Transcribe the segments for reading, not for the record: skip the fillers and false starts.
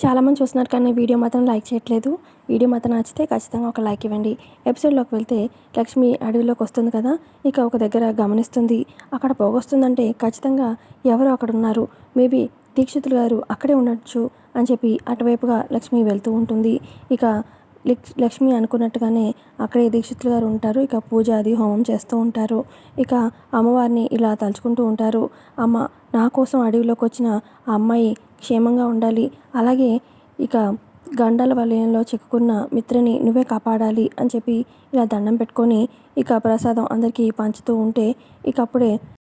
చాలామంది చూస్తున్నారు కానీ వీడియో మాత్రం లైక్ చేయట్లేదు. వీడియో మాత్రం నచ్చితే ఖచ్చితంగా ఒక లైక్ ఇవ్వండి. ఎపిసోడ్‌లోకి వెళ్తే లక్ష్మి అడవిలోకి వస్తుంది కదా! ఇక ఒక దగ్గర గమనిస్తుంది. అక్కడ పొగొస్తుందంటే ఖచ్చితంగా ఎవరో అక్కడున్నారు. మేబీ దీక్షితులు గారు అక్కడే ఉండొచ్చు అని చెప్పి అటువైపుగా లక్ష్మి వెళ్తూ ఉంటుంది. ఇక లక్ష్మి అనుకున్నట్టుగానే అక్కడే దీక్షితులు గారు ఉంటారు. ఇక పూజ అది హోమం చేస్తూ ఉంటారు. ఇక అమ్మవారిని ఇలా తలుచుకుంటూ ఉంటారు. అమ్మ, నా కోసం అడవిలోకి వచ్చిన ఆ అమ్మాయి క్షేమంగా ఉండాలి. అలాగే ఇక గండాల వలయంలో చిక్కుకున్న మిత్రని నువ్వే కాపాడాలి అని చెప్పి ఇలా దండం పెట్టుకొని ఇక ప్రసాదం అందరికీ పంచుతూ ఉంటే ఇక అప్పుడే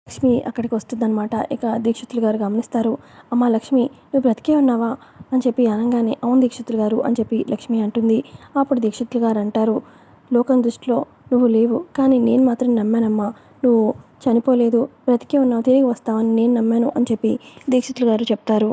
లక్ష్మి అక్కడికి వస్తుందన్నమాట. ఇక దీక్షితులు గారు గమనిస్తారు. అమ్మ లక్ష్మి, నువ్వు బ్రతికే ఉన్నావా అని చెప్పి అనగానే, అవును దీక్షితులు గారు అని చెప్పి లక్ష్మి అంటుంది. అప్పుడు దీక్షితులు గారు అంటారు, లోకం దృష్టిలో నువ్వు లేవు, కానీ నేను మాత్రం నమ్మానమ్మా. నువ్వు చనిపోలేదు, బ్రతికే ఉన్నావు, తిరిగి వస్తావని నేను నమ్మాను అని చెప్పి దీక్షితులు గారు చెప్తారు.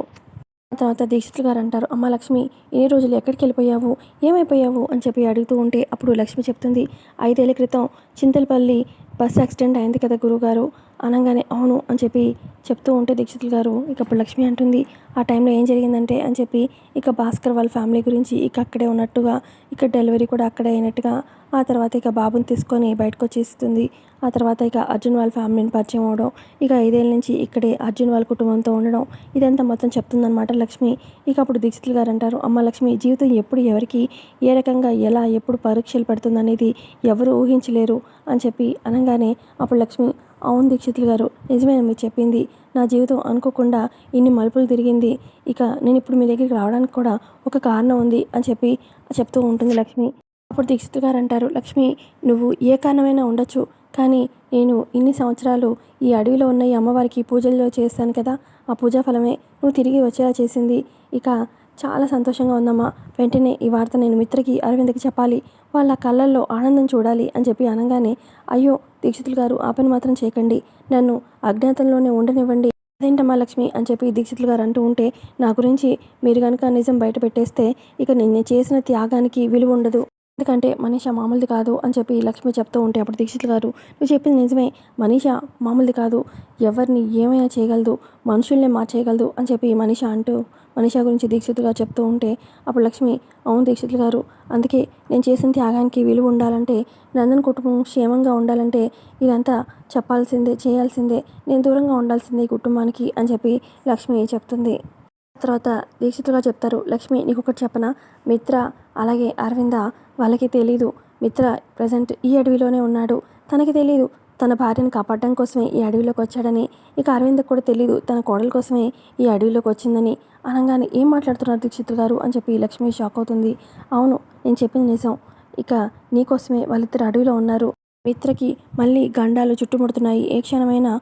ఆ తర్వాత దీక్షితులు గారు అంటారు, అమ్మ లక్ష్మి, ఎన్ని రోజులు ఎక్కడికి వెళ్ళిపోయావు, ఏమైపోయావు అని చెప్పి అడుగుతూ ఉంటే అప్పుడు లక్ష్మి చెప్తుంది, 5 ఏళ్ల క్రితం చింతలపల్లి బస్ యాక్సిడెంట్ అయింది కదా గురువుగారు అనగానే, అవును అని చెప్పి చెప్తూ ఉంటే దీక్షితులు గారు ఇక అప్పుడు లక్ష్మి అంటుంది, ఆ టైంలో ఏం జరిగిందంటే అని చెప్పి ఇక భాస్కర్ వాళ్ళ ఫ్యామిలీ గురించి ఇక అక్కడే ఉన్నట్టుగా, ఇక డెలివరీ కూడా అక్కడే అయినట్టుగా, ఆ తర్వాత ఇక బాబుని తీసుకొని బయటకు వచ్చేస్తుంది. ఆ తర్వాత ఇక అర్జున్ వాళ్ళ ఫ్యామిలీని పరిచయం అవడం, ఇక 5 ఏళ్ళ నుంచి ఇక్కడే అర్జున్ వాళ్ళ కుటుంబంతో ఉండడం, ఇదంతా మొత్తం చెప్తుందనమాట లక్ష్మి. ఇక అప్పుడు దీక్షితులు గారు అంటారు, అమ్మ లక్ష్మి, జీవితం ఎప్పుడు ఎవరికి ఏ రకంగా ఎలా ఎప్పుడు పరీక్షలు పెడుతుందనేది ఎవరు ఊహించలేరు అని చెప్పి అనగానే అప్పుడు లక్ష్మి, అవును దీక్షితులు గారు, నిజమే మీరు చెప్పింది, నా జీవితం అనుకోకుండా ఇన్ని మలుపులు తిరిగింది. ఇక నేను ఇప్పుడు మీ దగ్గరికి రావడానికి కూడా ఒక కారణం ఉంది అని చెప్పి చెప్తూ ఉంటుంది లక్ష్మి. అప్పుడు దీక్షితులు గారు అంటారు, లక్ష్మి, నువ్వు ఏ కారణమైనా ఉండొచ్చు, కానీ నేను ఇన్ని సంవత్సరాలు ఈ అడవిలో ఉన్న ఈ అమ్మవారికి పూజల్లో చేశాను కదా, ఆ పూజా ఫలమే నువ్వు తిరిగి వచ్చేలా చేసింది. ఇక చాలా సంతోషంగా ఉందమ్మా. వెంటనే ఈ వార్త నేను మిత్రకి, అరవింద్కి చెప్పాలి. వాళ్ళ కళ్ళల్లో ఆనందం చూడాలి అని చెప్పి అనగానే, అయ్యో దీక్షితులు గారు, ఆ పని మాత్రం చేయకండి, నన్ను అజ్ఞాతంలోనే ఉండనివ్వండి. అదేంటమ్మా లక్ష్మి అని చెప్పి దీక్షితులు గారు అంటూ ఉంటే, నా గురించి మీరు కనుక నిజం బయట పెట్టేస్తే ఇక నేను చేసిన త్యాగానికి విలువ ఉండదు. ఎందుకంటే మనీషా మామూలుది కాదు అని చెప్పి లక్ష్మి చెప్తూ ఉంటే అప్పుడు దీక్షితులు గారు, నువ్వు చెప్పింది నిజమే, మనీషా మామూలుది కాదు, ఎవరిని ఏమైనా చేయగలదు, మనుషుల్నే మార్చేయగలదు అని చెప్పి మనీషా గురించి దీక్షితులు గారు చెప్తూ ఉంటే అప్పుడు లక్ష్మి, అవును దీక్షితులు గారు, అందుకే నేను చేసిన త్యాగానికి విలువ ఉండాలంటే, నందన్ కుటుంబం క్షేమంగా ఉండాలంటే ఇదంతా చెప్పాల్సిందే, చేయాల్సిందే, నేను దూరంగా ఉండాల్సిందే ఈ కుటుంబానికి అని చెప్పి లక్ష్మి చెప్తుంది. తర్వాత దీక్షితులుగా చెప్తారు, లక్ష్మి నీకొకటి చెప్పనా, మిత్ర అలాగే అరవింద వాళ్ళకి తెలీదు, మిత్ర ప్రజెంట్ ఈ అడవిలోనే ఉన్నాడు, తనకి తెలీదు తన భార్యను కాపాడడం కోసమే ఈ అడవిలోకి వచ్చాడని, ఇక అరవిందకు కూడా తెలీదు తన కోడల కోసమే ఈ అడవిలోకి వచ్చిందని అనగానే, ఏం మాట్లాడుతున్నారు దీక్షితులు గారు అని చెప్పి లక్ష్మి షాక్ అవుతుంది. అవును, నేను చెప్పింది నిజం, ఇక నీకోసమే వాళ్ళిద్దరు అడవిలో ఉన్నారు. మిత్రకి మళ్ళీ గండాలు చుట్టుముడుతున్నాయి, ఏ క్షణమైనా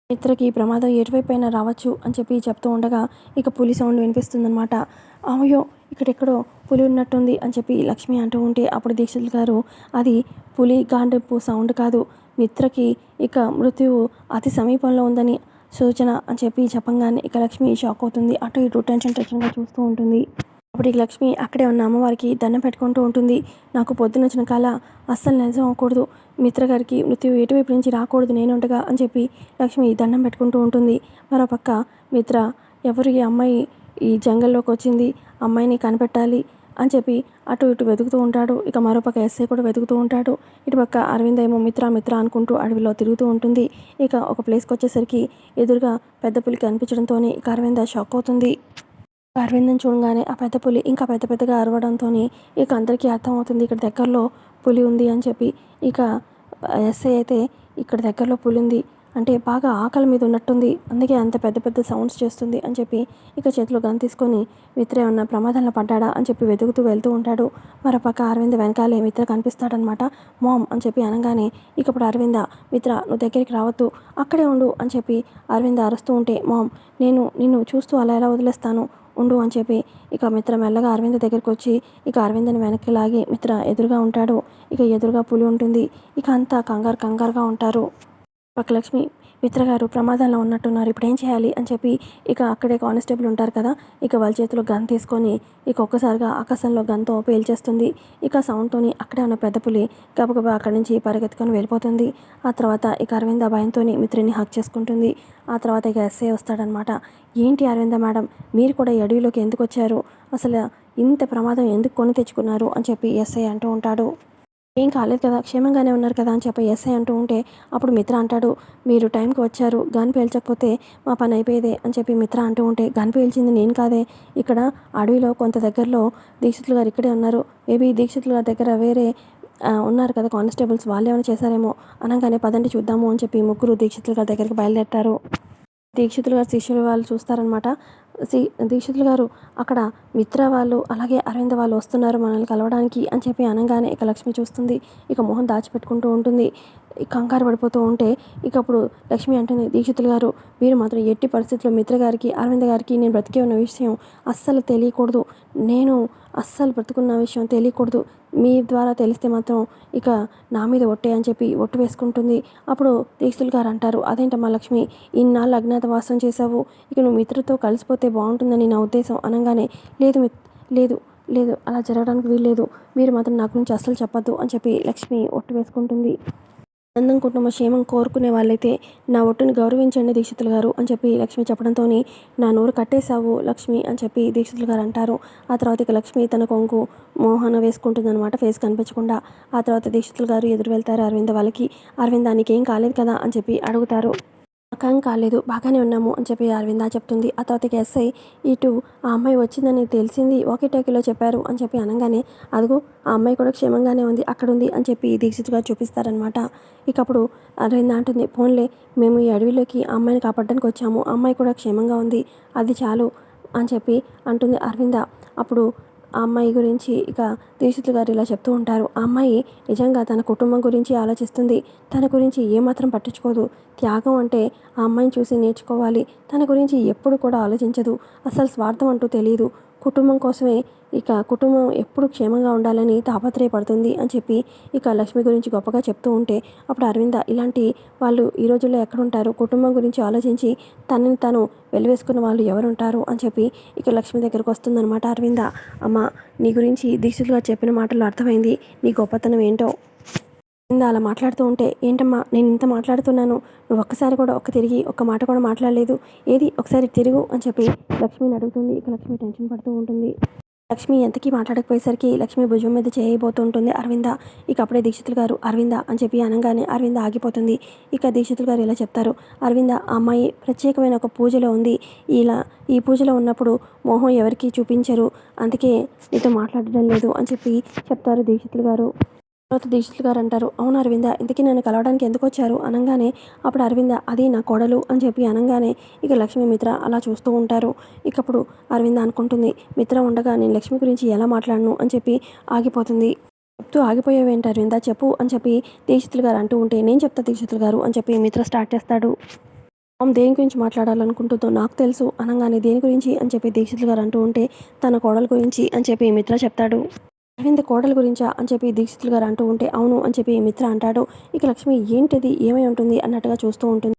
మిత్రకి ప్రమాదం ఎటువైపైనా రావచ్చు అని చెప్పి చెప్తూ ఉండగా ఇక పులి సౌండ్ వినిపిస్తుందన్నమాట. అయ్యో, ఇక్కడెక్కడో పులి ఉన్నట్టుంది అని చెప్పి లక్ష్మి అంటూ ఉంటే అప్పుడు దీక్షితులు గారు, అది పులి గాండెపు సౌండ్ కాదు, మిత్రకి ఇక మృత్యువు అతి సమీపంలో ఉందని సూచన అని చెప్పి చెప్పంగానే ఇక లక్ష్మి షాక్ అవుతుంది. అటు ఇటు టెన్షన్గా చూస్తూ ఉంటుంది. అప్పుడు ఇక లక్ష్మి అక్కడే ఉన్న అమ్మవారికి దండం పెట్టుకుంటూ ఉంటుంది. నాకు పొద్దునొచ్చిన కళ అస్సలు నిజం అవ్వకూడదు, మిత్రగారికి మృత్యువు ఎటువైపు నుంచి రాకూడదు నేనుండగా అని చెప్పి లక్ష్మి దండం పెట్టుకుంటూ ఉంటుంది. మరోపక్క మిత్ర, ఎవరు ఈ అమ్మాయి ఈ జంగల్లోకి వచ్చింది, అమ్మాయిని కనిపెట్టాలి అని చెప్పి అటు ఇటు వెతుకుతూ ఉంటాడు. ఇక మరోపక్క ఎస్ఐ కూడా వెతుకుతూ ఉంటాడు. ఇటుపక్క అరవింద్ ఏమో మిత్ర మిత్ర అనుకుంటూ అడవిలో తిరుగుతూ ఉంటుంది. ఇక ఒక ప్లేస్కి వచ్చేసరికి ఎదురుగా పెద్ద పులి కనిపించడంతో ఇక అరవింద షాక్ అవుతుంది. అరవింద్ని చూడగానే ఆ పెద్ద పులి ఇంకా పెద్ద పెద్దగా అరవడంతో ఇక అందరికీ అర్థమవుతుంది ఇక్కడ దగ్గరలో పులి ఉంది అని చెప్పి. ఇక ఎస్ఐ అయితే, ఇక్కడ దగ్గరలో పులి ఉంది అంటే బాగా ఆకలి మీద ఉన్నట్టుంది, అందుకే అంత పెద్ద పెద్ద సౌండ్స్ చేస్తుంది అని చెప్పి ఇక చేతిలో గన్ తీసుకొని మిత్ర ఏమన్నా ప్రమాదంలో పడ్డాడా అని చెప్పి వెతుకుతూ వెళ్తూ ఉంటాడు. మరోపక్క అరవింద్ వెనకాలే మిత్ర కనిపిస్తాడనమాట. మామ్ అని చెప్పి అనగానే ఇక ఇప్పుడు అరవింద, మిత్ర నువ్వు దగ్గరికి రావద్దు, అక్కడే ఉండు అని చెప్పి అరవింద అరుస్తూ ఉంటే, మామ్ నేను నిన్ను చూస్తూ అలా ఎలా వదిలేస్తాను, ఉండు అని చెప్పి ఇక మిత్ర మెల్లగా అరవింద్ దగ్గరికి వచ్చి ఇక అరవింద్ని వెనక్కి లాగి మిత్ర ఎదురుగా ఉంటాడు. ఇక ఎదురుగా పులి ఉంటుంది. ఇక అంతా కంగారుగా ఉంటారు. పక్క లక్ష్మి, మిత్ర గారు ప్రమాదంలో ఉన్నట్టున్నారు, ఇప్పుడు ఏం చేయాలి అని చెప్పి ఇక అక్కడే కానిస్టేబుల్ ఉంటారు కదా, ఇక వాళ్ళ చేతిలో గన్ తీసుకొని ఇక ఒక్కసారిగా ఆకాశంలో గన్తో పేల్చేస్తుంది. ఇక సౌండ్తోని అక్కడే ఉన్న పెద్ద పులి గబగబా అక్కడి నుంచి పరిగెత్తుకొని వెళ్ళిపోతుంది. ఆ తర్వాత ఇక అరవింద భయంతోని మిత్రుని హక్ చేసుకుంటుంది. ఆ తర్వాత ఇక ఎస్ఐ వస్తాడనమాట. ఏంటి అరవింద మేడం, మీరు కూడా ఈ అడవిలోకి ఎందుకు వచ్చారు, అసలు ఇంత ప్రమాదం ఎందుకు కొని తెచ్చుకున్నారు అని చెప్పి ఎస్ఐ అంటూ ఉంటాడు. ఏం కాలేదు కదా, క్షేమంగానే ఉన్నారు కదా అని చెప్పి ఎస్ఐ అంటూ ఉంటే అప్పుడు మిత్ర అంటాడు, మీరు టైంకి వచ్చారు, గన్ పేల్చకపోతే మా పని అయిపోయేదే అని చెప్పి మిత్ర అంటూ ఉంటే, గన్ పేల్చింది నేను కాదే, ఇక్కడ అడవిలో కొంత దగ్గరలో దీక్షితులు గారు ఇక్కడే ఉన్నారు, మేబీ దీక్షితులు గారి దగ్గర వేరే ఉన్నారు కదా కానిస్టేబుల్స్, వాళ్ళు ఏమైనా చేశారేమో అనగానే పదండి చూద్దాము అని చెప్పి ముగ్గురు దీక్షితులు గారి దగ్గరికి బయలుదేరుతారు. దీక్షితులు గారు శిష్యులు వాళ్ళు చూస్తారనమాట. దీక్షితులు గారు అక్కడ మిత్ర వాళ్ళు అలాగే అరవింద వాళ్ళు వస్తున్నారు మనల్ని కలవడానికి అని చెప్పి అనగానే ఇక లక్ష్మి చూస్తుంది. ఇక మొహం దాచిపెట్టుకుంటూ ఉంటుంది. కంగారు పడిపోతూ ఉంటే ఇక అప్పుడు లక్ష్మి అంటుంది, దీక్షితులు గారు మీరు మాత్రం ఎట్టి పరిస్థితుల్లో మిత్ర గారికి అరవింద గారికి నేను బ్రతికే ఉన్న విషయం అస్సలు తెలియకూడదు, నేను అస్సలు బ్రతుకున్న విషయం తెలియకూడదు, మీ ద్వారా తెలిస్తే మాత్రం ఇక నా మీద ఒట్టే అని చెప్పి ఒట్టు వేసుకుంటుంది. అప్పుడు దీక్షితులు గారు అంటారు, అదేంటమ్మా లక్ష్మి, ఇన్నాళ్ళు అజ్ఞాతవాసం చేశావు, ఇక నువ్వు మిత్రతో కలిసిపోతే బాగుంటుందని నా ఉద్దేశం అనగానే, లేదు లేదు లేదు అలా జరగడానికి వీల్లేదు, మీరు మాత్రం నా గురించి అస్సలు చెప్పొద్దు అని చెప్పి లక్ష్మి ఒట్టు వేసుకుంటుంది. ఆనందం కుటుంబ క్షేమం కోరుకునే వాళ్ళైతే నా ఒట్టుని గౌరవించండి దీక్షితులు గారు అని చెప్పి లక్ష్మి చెప్పడంతో, నా నోరు కట్టేశావు లక్ష్మి అని చెప్పి దీక్షితులు గారు అంటారు. ఆ తర్వాత ఇక లక్ష్మి తన కొంగు మోహన వేసుకుంటుంది అనమాట, ఫేస్ కనిపించకుండా. ఆ తర్వాత దీక్షితులు గారు ఎదురు వెళ్తారు అరవింద వాళ్ళకి. అరవింద నీకేం కాలేదు కదా అని చెప్పి అడుగుతారు. నాకేం కాలేదు, బాగానే ఉన్నాము అని చెప్పి అరవింద చెప్తుంది. ఆ తర్వాత ఎస్ఐ ఇటు ఆ అమ్మాయి వచ్చిందని తెలిసింది, వాకీ టాకీలో చెప్పారు అని చెప్పి అనగానే, అదిగో ఆ అమ్మాయి కూడా క్షేమంగానే ఉంది, అక్కడ ఉంది అని చెప్పి దీక్షిత్ గారు చూపిస్తారనమాట. ఇక అప్పుడు అరవింద అంటుంది, పోన్లే మేము ఈ అడవిలోకి ఆ అమ్మాయిని కాపాడడానికి వచ్చాము, ఆ అమ్మాయి కూడా క్షేమంగా ఉంది, అది చాలు అని చెప్పి అంటుంది అరవింద. అప్పుడు ఆ అమ్మాయి గురించి ఇక దీక్షితులు గారు ఇలా చెప్తూ ఉంటారు, ఆ అమ్మాయి నిజంగా తన కుటుంబం గురించి ఆలోచిస్తుంది, తన గురించి ఏమాత్రం పట్టించుకోదు, త్యాగం అంటే ఆ అమ్మాయిని చూసి నేర్చుకోవాలి, తన గురించి ఎప్పుడు కూడా ఆలోచించదు, అసలు స్వార్థం అంటూ తెలియదు, కుటుంబం కోసమే, ఇక కుటుంబం ఎప్పుడు క్షేమంగా ఉండాలని తాపత్రయపడుతుంది అని చెప్పి ఇక లక్ష్మి గురించి గొప్పగా చెప్తూ ఉంటే అప్పుడు అరవింద, ఇలాంటి వాళ్ళు ఈ రోజుల్లో ఎక్కడుంటారు, కుటుంబం గురించి ఆలోచించి తనని తాను వెలివేసుకున్న వాళ్ళు ఎవరుంటారు అని చెప్పి ఇక లక్ష్మి దగ్గరకు వస్తుందన్నమాట అరవింద. అమ్మ, నీ గురించి దీక్షితులు గారు చెప్పిన మాటలు అర్థమైంది, నీ గొప్పతనం ఏంటో. అలా మాట్లాడుతూ ఉంటే, ఏంటమ్మా నేను ఇంత మాట్లాడుతున్నాను, నువ్వు ఒక్కసారి కూడా తిరిగి ఒక్క మాట కూడా మాట్లాడలేదు, ఏది ఒకసారి తిరుగు అని చెప్పి లక్ష్మిని అడుగుతుంది. ఇక లక్ష్మి టెన్షన్ పడుతూ ఉంటుంది. లక్ష్మి ఎంతకీ మాట్లాడకపోయేసరికి లక్ష్మి భుజం మీద చేయబోతుంటుంది అరవింద. ఇక అప్పుడే దీక్షితులు గారు అరవింద అని చెప్పి అనగానే అరవింద ఆగిపోతుంది. ఇక దీక్షితులు గారు ఇలా చెప్తారు, అరవింద ఆ అమ్మాయి ప్రత్యేకమైన ఒక పూజలో ఉంది, ఇలా ఈ పూజలో ఉన్నప్పుడు మోహం ఎవరికీ చూపించరు, అందుకే నీతో మాట్లాడడం లేదు అని చెప్పి చెప్తారు దీక్షితులు గారు. తర్వాత దీక్షితులు గారు అంటారు, అవును అరవింద, ఇంతకీ నన్ను కలవడానికి ఎందుకు వచ్చారు అనగానే అప్పుడు అరవింద, అది నా కోడలు అని చెప్పి అనగానే ఇక లక్ష్మి మిత్ర అలా చూస్తూ ఉంటారు. ఇకప్పుడు అరవింద అనుకుంటుంది, మిత్ర ఉండగా నేను లక్ష్మి గురించి ఎలా మాట్లాడను అని చెప్పి ఆగిపోతుంది. చెప్తూ ఆగిపోయావేంటి అరవింద, చెప్పు అని చెప్పి దీక్షితులు గారు అంటూ ఉంటే, నేను చెప్తా దీక్షితులు గారు అని చెప్పి మిత్ర స్టార్ట్ చేస్తాడు. దేని గురించి మాట్లాడాలనుకుంటుందో నాకు తెలుసు అనగానే, దేని గురించి అని చెప్పి దీక్షితులు గారు అంటూ ఉంటే, తన కోడలు గురించి అని చెప్పి మిత్ర చెప్తాడు. అరవింద్ కోడల గురించా అని చెప్పి దీక్షితులు గారు అంటూ ఉంటే, అవును అని చెప్పి మిత్ర అంటాడు. ఇక లక్ష్మి ఏంటిది, ఏమై ఉంటుంది అన్నట్టుగా చూస్తూ ఉంటుంది.